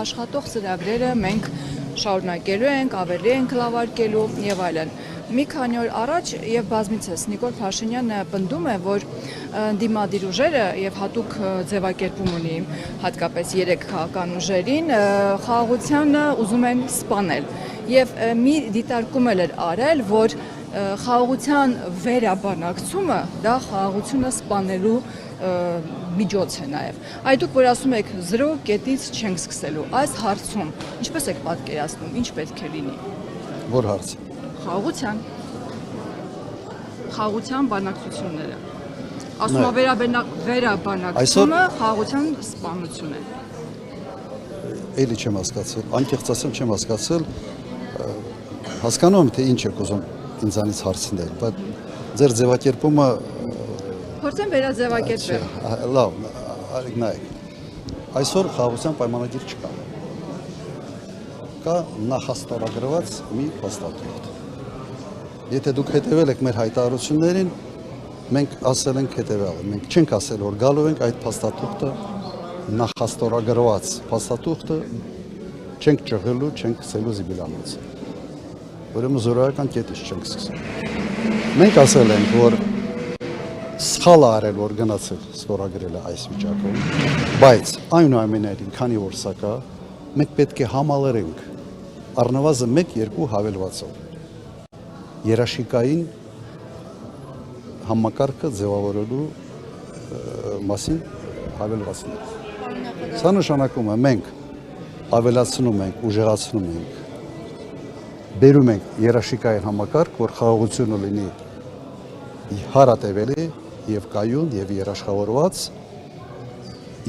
Աշխատող ծրագրերը մենք շարունակելու ենք, ավելի ենք լավարկելու եւ այլն։ Մի քանի օր առաջ եւ բազմիցս Նիկոլ Փաշինյանը պնդում է, որ դիմադիր ուժերը եւ հատուկ ձևակերպում ունի հատկապես 3 քաղաքական ուժերին խաղաղությանը ուզում են սպանել եւ մի դիտարկում էր արել, որ խաղաղության վերաբանակցումը դա խաղաղությունը սպանելու միջոց է նաև։ Այդ դուք որ ասում եք 0 կետից չենք սկսելու, այս հարցում ինչպես եք պատկերացնում, ինչ պետք է լինի։ Որ հարց։ Խաղաղության բանակցությունները։ Ասում վերաբանակցումը խաղաղության սպանություն է։ Էլի չեմ հասկացել, անկեղծ ասեմ չեմ հասկացել, հասկանում եմ թե ինչ եք ուզում ինձանից հարցնել, բայց ձեր ձևակերպումը փորձեմ վերաձևակերպել։ Լավ, նայեք։ Այսօր խաղաղության պայմանագիր չկա։ Կա նախաստորագրված մի փաստաթուղթ։ Եթե դուք հետևել եք մեր հայտարարություններին, մենք ասել ենք հետևյալը, մենք չենք ասել, որ գալու ենք այդ փաստաթուղթը նախաստորագրված փաստաթուղթը չենք ճղելու, չենք գցելու զիբիլանոց։ Ուրեմն զորայական կետից չենք սկսում։ Մենք ասել ենք, որ սխալ արել, որ գնացել ստորագրել այս վիճակում, բայց այնուամենայնիվ, քանի որ սա կա, մենք պետք է համալրենք առնվազն 1-2 հավելվածով երաշիկային համակարգը ձևավորելու մասին հավելվածներ։ Սա նշանակում է մենք ավելացնում ենք, ուժեղացնում ենք, բերում ենք երաշիկային համակարգ, որ խաղաղությունը լինի հարատևելի եւ կայուն եւ երաշխավորված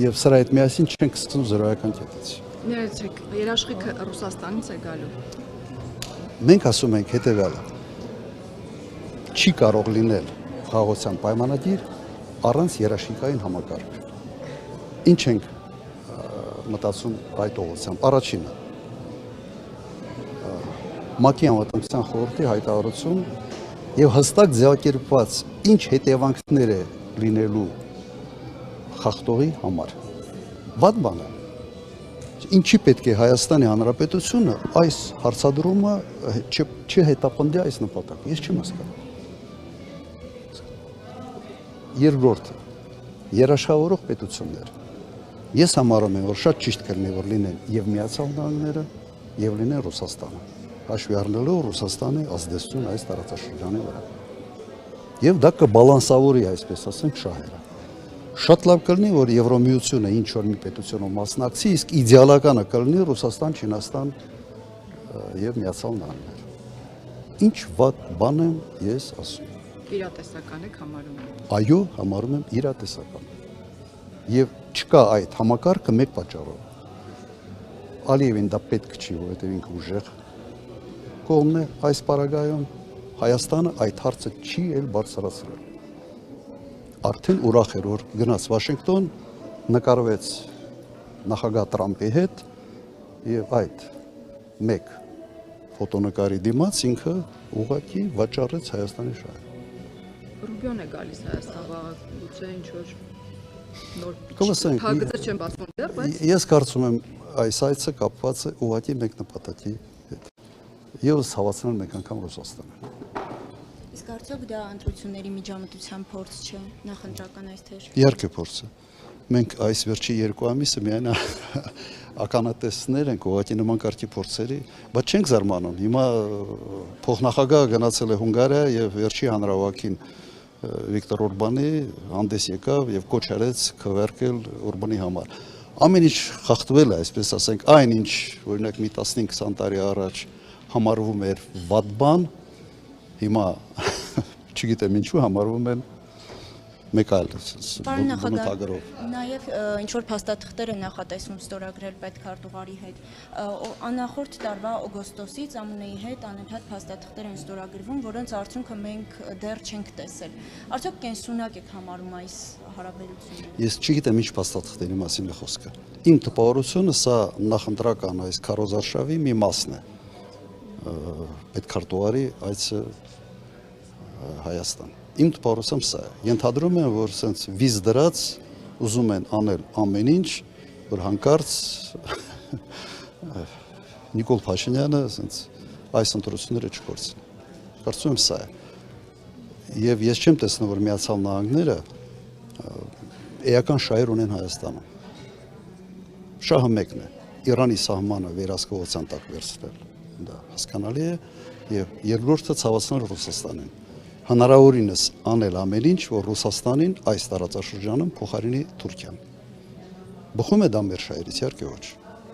եւ սրա հետ միասին չենք սկսում զրոյական կետից։ Ներեցեք, երաշխիքը Ռուսաստանից է գալու։ Մենք ասում ենք հետեւյալը. չի կարող լինել խաղաղության պայմանագիր առանց երաշխիքային համակարգ։ Ինչ ենք մտածում այդ ուղղությամբ։ Առաջինը ՄԱԿ-ի անվտանգության խորհրդի հայտարարություն եւ հստակ ձևակերպված ինչ հետևանքներ է լինելու խախտողի համար։ Վատ բան է։ Ինչի պետք է Հայաստանի Հանրապետությունը այս հարցադրումը չհետապնդի այս նպատակը։ Ես չեմ հասկանում։ Երկրորդը երաշխավորող պետություններ։ Ես համարում եմ, որ շատ ճիշտ կլինի, որ լինեն եւ Միացյալ Նահանգները, եւ լինեն Ռուսաստանը։ Հաշվի առնելով Ռուսաստանի ազդեցությունը այս տարածաշրջանի վրա։ Եվ դա կբալանսավորի, այսպես ասենք, շահերը։ Շատ լավ կլինի, որ Եվրոմիությունը ինչ որ մի պետությունով մասնակցի, իսկ իդեալականը կլինի Ռուսաստան, Չինաստան եւ Միացյալ Նահանգներ։ Ինչ վատ բան եմ ես ասում։ Իրատեսական եք համարում։ Այո, համարում եմ իրատեսական։ Եվ չկա այդ համակարգը մեկ պատճառով։ Ալիևին դա պետք չի, որովհետեւ ինքը ուժեղ կողմն է այս պարագայում, Հայաստանը այդ հարցը չի էլ բարձրացրել։ Արդեն ուրախ էր, որ գնաց Վաշինգտոն, նկարվեց նախագահ Տրամփի հետ եւ այդ մեկ ֆոտոնկարի դիմաց ինքը ուղղակի վաճառեց Հայաստանի շահերը։ Ռուբիոն է գալիս Հայաստան վաղը, գուցե ինչ որ նոր փակագծեր չեն բացվում դեռ, բայց ես կարծում եմ այս այցը կապված է ուղղակի մեկ նպատակի հետ։ Եվս հավացնել մեկ անգամ Ռուսաստանը։ Իսկ արդյոք դա ընտրությունների միջամտության փորձ չէ, նախընտրական այս թեր։ Իհարկե փորձ է։ Մենք այս վերջի 2 ամիսը միայն ականատեսներ ենք ուղղակի նման կարգի փորձերի, բայց չենք զարմանում։ Հիմա փոխնախագահը գնացել է Հունգարիա եւ վերջի հանրահավաքին Վիկտոր Օրբանի հանդես եկավ եւ կոչ արեց քվերկել Օրբանի համար։ Ամեն ինչ խախտվել է, այսպես ասենք, այնինչ օրինակ մի 15-20 տարի առաջ համարվում էր վատ բան, հիմա չգիտեմ ինչու համարվում են մեկ այլ բնութագրով։ Նաև ինչ որ փաստաթղթեր են նախատեսում ստորագրել պետքարտուղարի հետ։ Անախորդ տարվա օգոստոսից ԱՄՆ-ի հետ անընդհատ փաստաթղթեր են ստորագրվում, որոնց արդյունքը մենք դեռ չենք տեսել։ Արդյոք կենսունակ եք համարում այս հարաբերությունները։ Ես չգիտեմ ինչ փաստաթղթերի մասին է խոսքը։ Իմ տպավորությունը սա նախընտրական այս քարոզարշավի մի մասն է։ Պետքարտուղարի այցը Հայաստան։ Իմ տպավորությամբ սա է։ Ենթադրում եմ, որ սենց վիզ դրած ուզում են անել ամեն ինչ, որ հանկարծ Նիկոլ Փաշինյանը այս ընտրությունները չկորցնի։ Կարծում եմ սա է։ Եվ ես չեմ տեսնում, որ Միացյալ Նահանգները էական շահեր ունեն Հայաստանում։ Շահը մեկն է՝ Իրանի սահմանը վերահսկողության տակ վերցնել, դա հասկանալի է, եւ երկրորդը ցավացնել Ռուսաստանին։ Հնարավորինս անել ամեն ինչ, որ Ռուսաստանին այս տարածաշրջանում փոխարինի Թուրքիան։ Բխում է դա մեր շահերից, իհարկե ոչ։